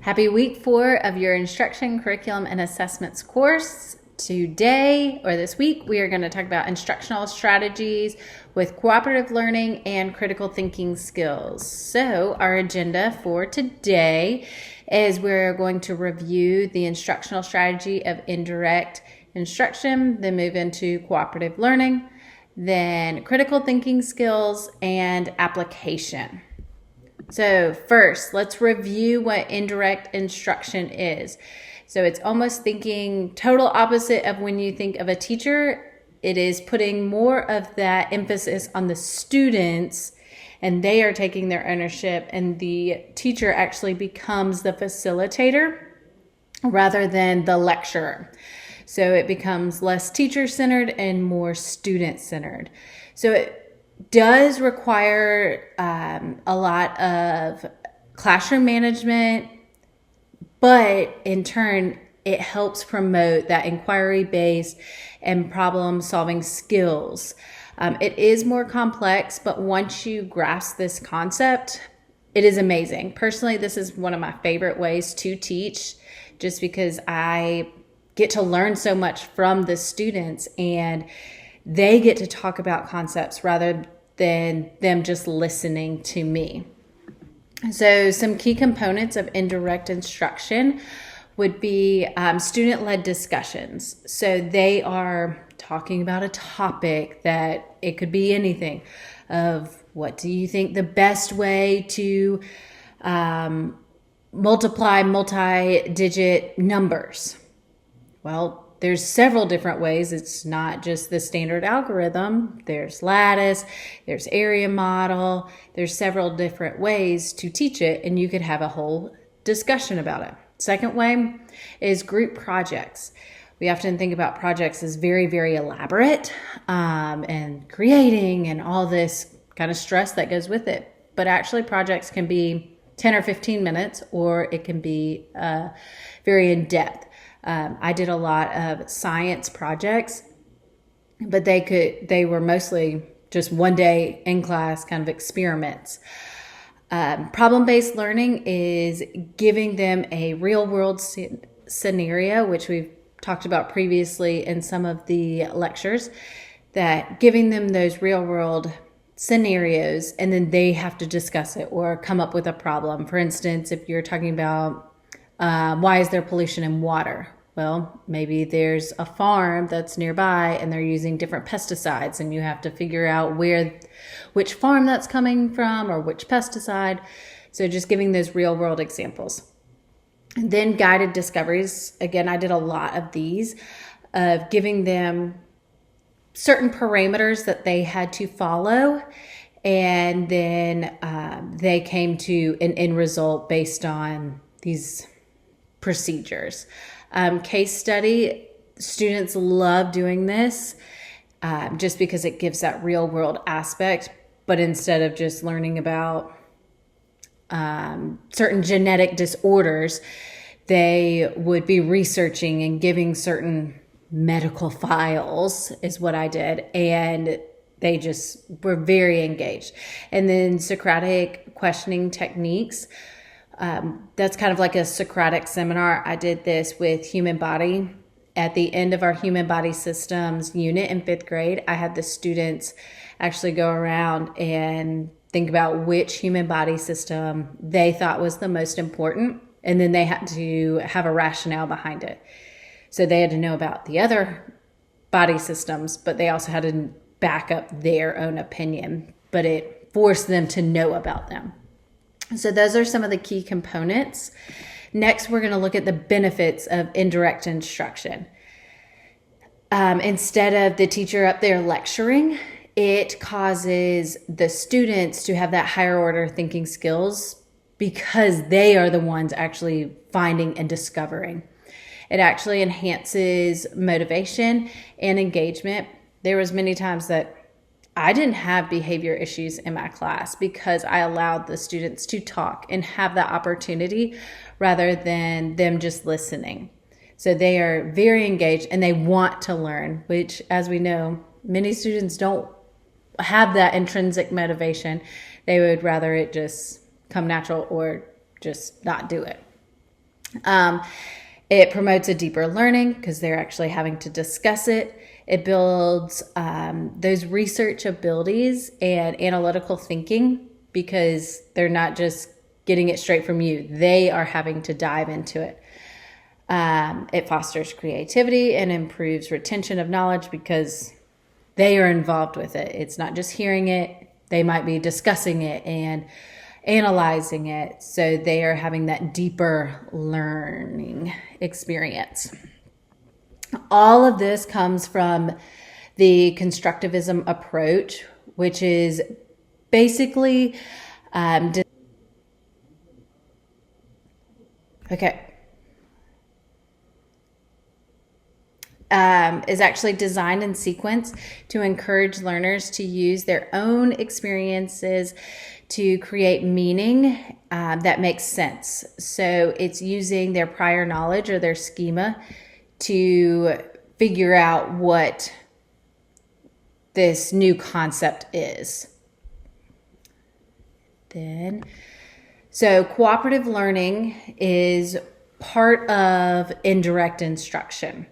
Happy week 4 of your Instruction, Curriculum, and Assessments course. Today, or this week, we are going to talk about instructional strategies with cooperative learning and critical thinking skills. So our agenda for today is we're going to review the instructional strategy of indirect instruction, then move into cooperative learning, then critical thinking skills, and application. So first, let's review what indirect instruction is. So it's almost thinking total opposite of when you think of a teacher. It is putting more of that emphasis on the students, and they are taking their ownership, and the teacher actually becomes the facilitator rather than the lecturer. So it becomes less teacher-centered and more student-centered. So it does require a lot of classroom management, but in turn, it helps promote that inquiry-based and problem-solving skills. It is more complex, but once you grasp this concept, it is amazing. Personally, this is one of my favorite ways to teach, just because I get to learn so much from the students, and they get to talk about concepts rather than them just listening to me. So some key components of indirect instruction would be student-led discussions. So they are talking about a topic that it could be anything of what do you think the best way to multiply multi-digit numbers? Well, there's several different ways. It's not just the standard algorithm. There's lattice, there's area model. There's several different ways to teach it, and you could have a whole discussion about it. Second way is group projects. We often think about projects as very, very elaborate and creating and all this kind of stress that goes with it. But actually, projects can be 10 or 15 minutes, or it can be very in-depth. I did a lot of science projects, but they were mostly just one day in class kind of experiments. Problem-based learning is giving them a real-world scenario, which we've talked about previously in some of the lectures, that giving them those real-world scenarios, and then they have to discuss it or come up with a problem. For instance, if you're talking about why is there pollution in water? Well, maybe there's a farm that's nearby and they're using different pesticides, and you have to figure out which farm that's coming from or which pesticide. So just giving those real world examples. And then guided discoveries. Again, I did a lot of these, of giving them certain parameters that they had to follow, and then they came to an end result based on these procedures. Case study, students love doing this just because it gives that real world aspect. But instead of just learning about certain genetic disorders, they would be researching and giving certain medical files is what I did. And they just were very engaged. And then Socratic questioning techniques. That's kind of like a Socratic seminar. I did this with human body. At the end of our human body systems unit in 5th grade, I had the students actually go around and think about which human body system they thought was the most important. And then they had to have a rationale behind it. So they had to know about the other body systems, but they also had to back up their own opinion. But it forced them to know about them. So those are some of the key components. Next, we're going to look at the benefits of indirect instruction. Instead of the teacher up there lecturing, it causes the students to have that higher order thinking skills because they are the ones actually finding and discovering. It actually enhances motivation and engagement. There was many times that I didn't have behavior issues in my class because I allowed the students to talk and have that opportunity rather than them just listening. So they are very engaged and they want to learn, which, as we know, many students don't have that intrinsic motivation. They would rather it just come natural or just not do it. It promotes a deeper learning because they're actually having to discuss it. It builds those research abilities and analytical thinking because they're not just getting it straight from you. They are having to dive into it. It fosters creativity and improves retention of knowledge because they are involved with it. It's not just hearing it. They might be discussing it and analyzing it. So they are having that deeper learning experience. All of this comes from the constructivism approach, which is basically, is actually designed in sequence to encourage learners to use their own experiences to create meaning that makes sense. So it's using their prior knowledge or their schema to figure out what this new concept is. So cooperative learning is part of indirect instruction,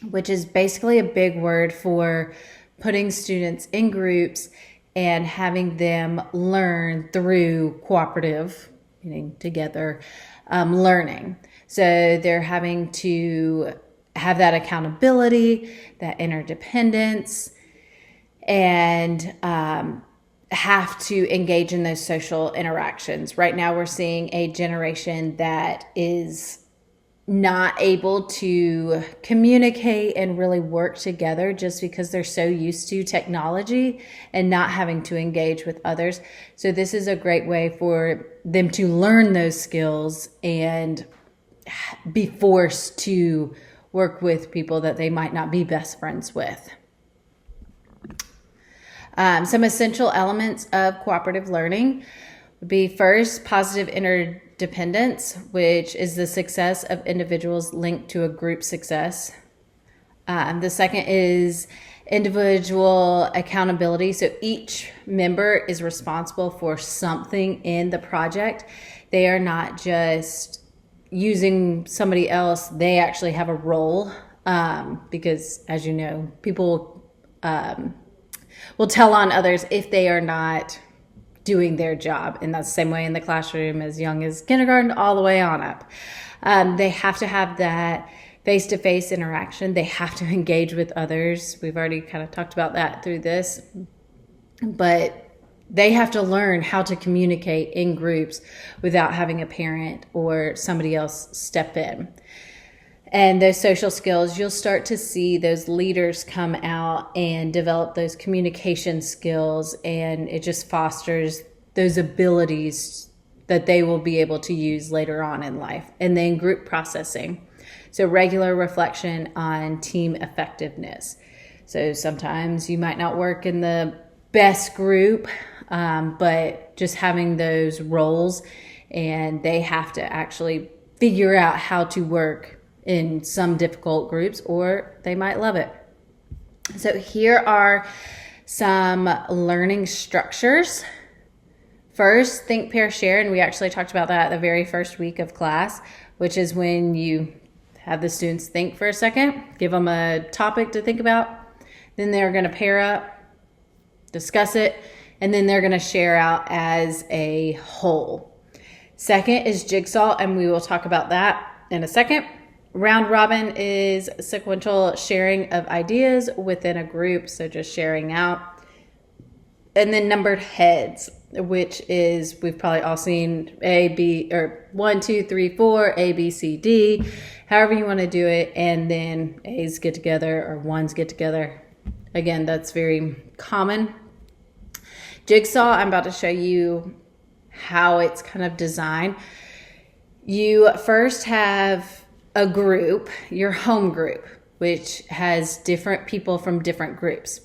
which is basically a big word for putting students in groups and having them learn through cooperative, meaning together, learning. So they're having to have that accountability, that interdependence, and have to engage in those social interactions. Right now we're seeing a generation that is not able to communicate and really work together just because they're so used to technology and not having to engage with others. So this is a great way for them to learn those skills and be forced to work with people that they might not be best friends with. Some essential elements of cooperative learning would be first, positive interdependence, which is the success of individuals linked to a group success. The second is individual accountability. So each member is responsible for something in the project. They are not just using somebody else. They actually have a role because, as you know, people will tell on others if they are not doing their job. And that's the same way in the classroom, as young as kindergarten all the way on up. They have to have that face-to-face interaction. They have to engage with others. We've already kind of talked about that through this. But they have to learn how to communicate in groups without having a parent or somebody else step in. And those social skills, you'll start to see those leaders come out and develop those communication skills, and it just fosters those abilities that they will be able to use later on in life. And then group processing. So regular reflection on team effectiveness. So sometimes you might not work in the best group, but just having those roles, and they have to actually figure out how to work in some difficult groups, or they might love it. So here are some learning structures. First, think, pair, share, and we actually talked about that the very first week of class, which is when you have the students think for a second, give them a topic to think about, then they're going to pair up, discuss it, and then they're going to share out as a whole. Second is jigsaw, and we will talk about that in a second. Round robin is sequential sharing of ideas within a group, so just sharing out. And then numbered heads, which is, we've probably all seen A, B, or 1, 2, 3, 4, A, B, C, D, however you want to do it. And then A's get together or ones get together. Again, that's very common. Jigsaw, I'm about to show you how it's kind of designed. You first have a group, your home group, which has different people from different groups.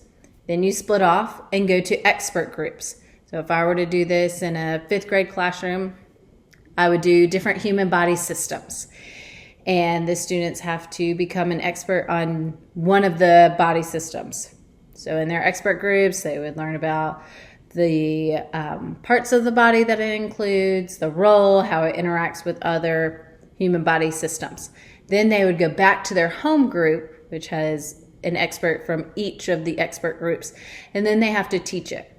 Then you split off and go to expert groups. So if I were to do this in a 5th grade classroom, I would do different human body systems. And the students have to become an expert on one of the body systems. So in their expert groups, they would learn about the parts of the body that it includes, the role, how it interacts with other human body systems. Then they would go back to their home group, which has an expert from each of the expert groups, and then they have to teach it.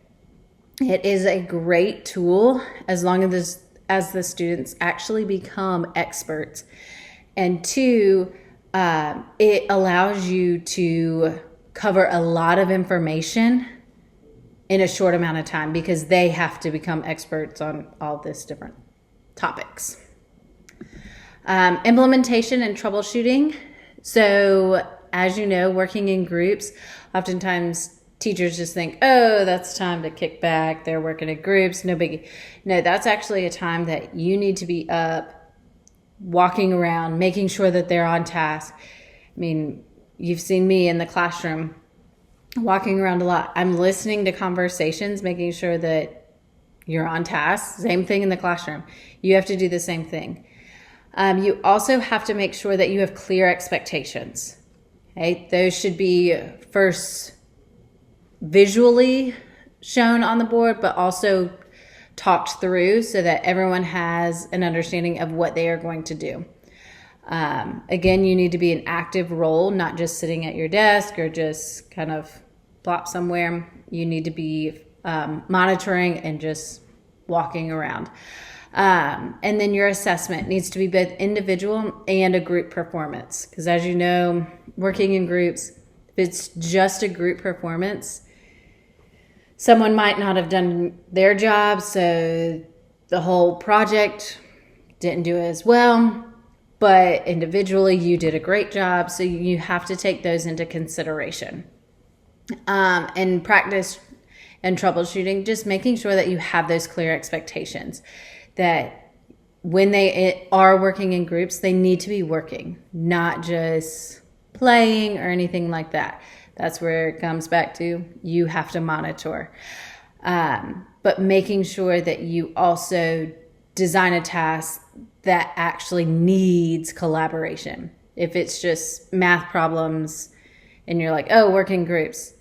It is a great tool as long as the students actually become experts. And two, it allows you to cover a lot of information in a short amount of time because they have to become experts on all these different topics. Implementation and troubleshooting. So as you know, working in groups, oftentimes teachers just think, oh, that's time to kick back. They're working in groups, no biggie. No, that's actually a time that you need to be up, walking around, making sure that they're on task. I mean, you've seen me in the classroom walking around a lot. I'm listening to conversations, making sure that you're on task. Same thing in the classroom. You have to do the same thing. You also have to make sure that you have clear expectations. Okay? Those should be first visually shown on the board, but also talked through so that everyone has an understanding of what they are going to do. Again, you need to be an active role, not just sitting at your desk or just kind of plop somewhere. You need to be monitoring and just walking around. And then your assessment needs to be both individual and a group performance. Because as you know, working in groups, if it's just a group performance, someone might not have done their job, so the whole project didn't do as well. But individually, you did a great job, so you have to take those into consideration. And practice and troubleshooting, just making sure that you have those clear expectations. That when they are working in groups, they need to be working, not just playing or anything like that. That's where it comes back to you have to monitor. But making sure that you also design a task that actually needs collaboration. If it's just math problems and you're like, oh, work in groups,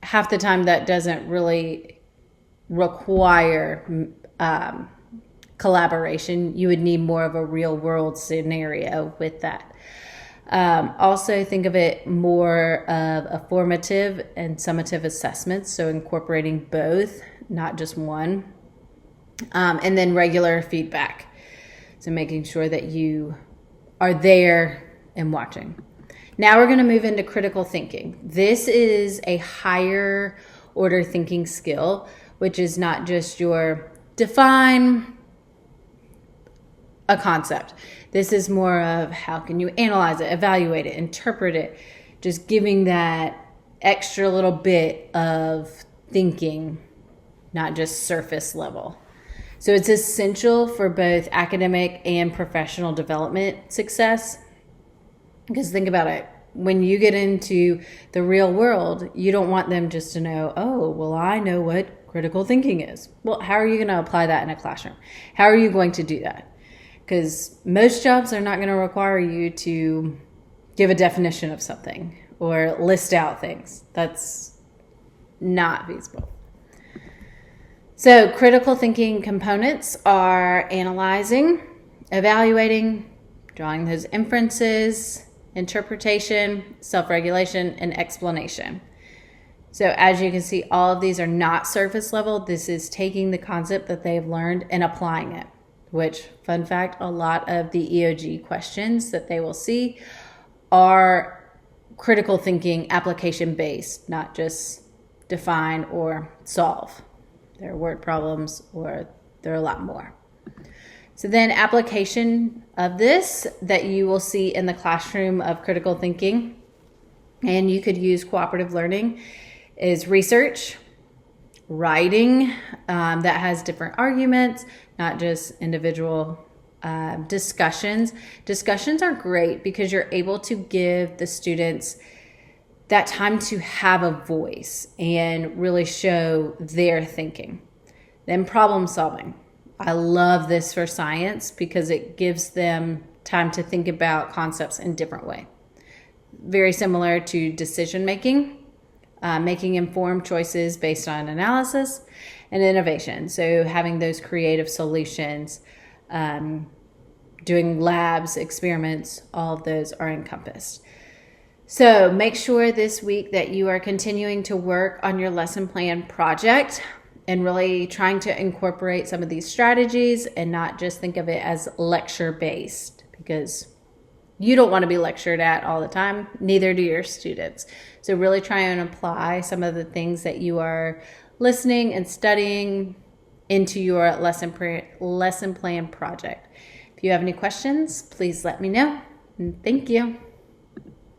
half the time that doesn't really require collaboration. You would need more of a real world scenario with that. Also think of it more of a formative and summative assessments, so incorporating both, not just one. And then regular feedback, so making sure that you are there and watching. Now we're going to move into critical thinking. This is a higher order thinking skill, which is not just your define a concept. This is more of how can you analyze it, evaluate it, interpret it, just giving that extra little bit of thinking, not just surface level. So it's essential for both academic and professional development success. Because think about it, when you get into the real world, you don't want them just to know, oh, well, I know what critical thinking is. Well, how are you going to apply that in a classroom? How are you going to do that? Because most jobs are not going to require you to give a definition of something or list out things. That's not feasible. So critical thinking components are analyzing, evaluating, drawing those inferences, interpretation, self-regulation, and explanation. So as you can see, all of these are not surface level. This is taking the concept that they've learned and applying it, which, fun fact, a lot of the EOG questions that they will see are critical thinking application based, not just define or solve. They're word problems or they're a lot more. So then application of this that you will see in the classroom of critical thinking, and you could use cooperative learning, is research, writing that has different arguments, not just individual discussions. Discussions are great because you're able to give the students that time to have a voice and really show their thinking. Then problem solving. I love this for science because it gives them time to think about concepts in a different way. Very similar to decision making, making informed choices based on analysis, and innovation. So having those creative solutions doing labs, experiments, all of those are encompassed. So make sure this week that you are continuing to work on your lesson plan project and really trying to incorporate some of these strategies and not just think of it as lecture based, because you don't want to be lectured at all the time, neither do your students. So really try and apply some of the things that you are listening and studying into your lesson plan project. If you have any questions, please let me know. And thank you.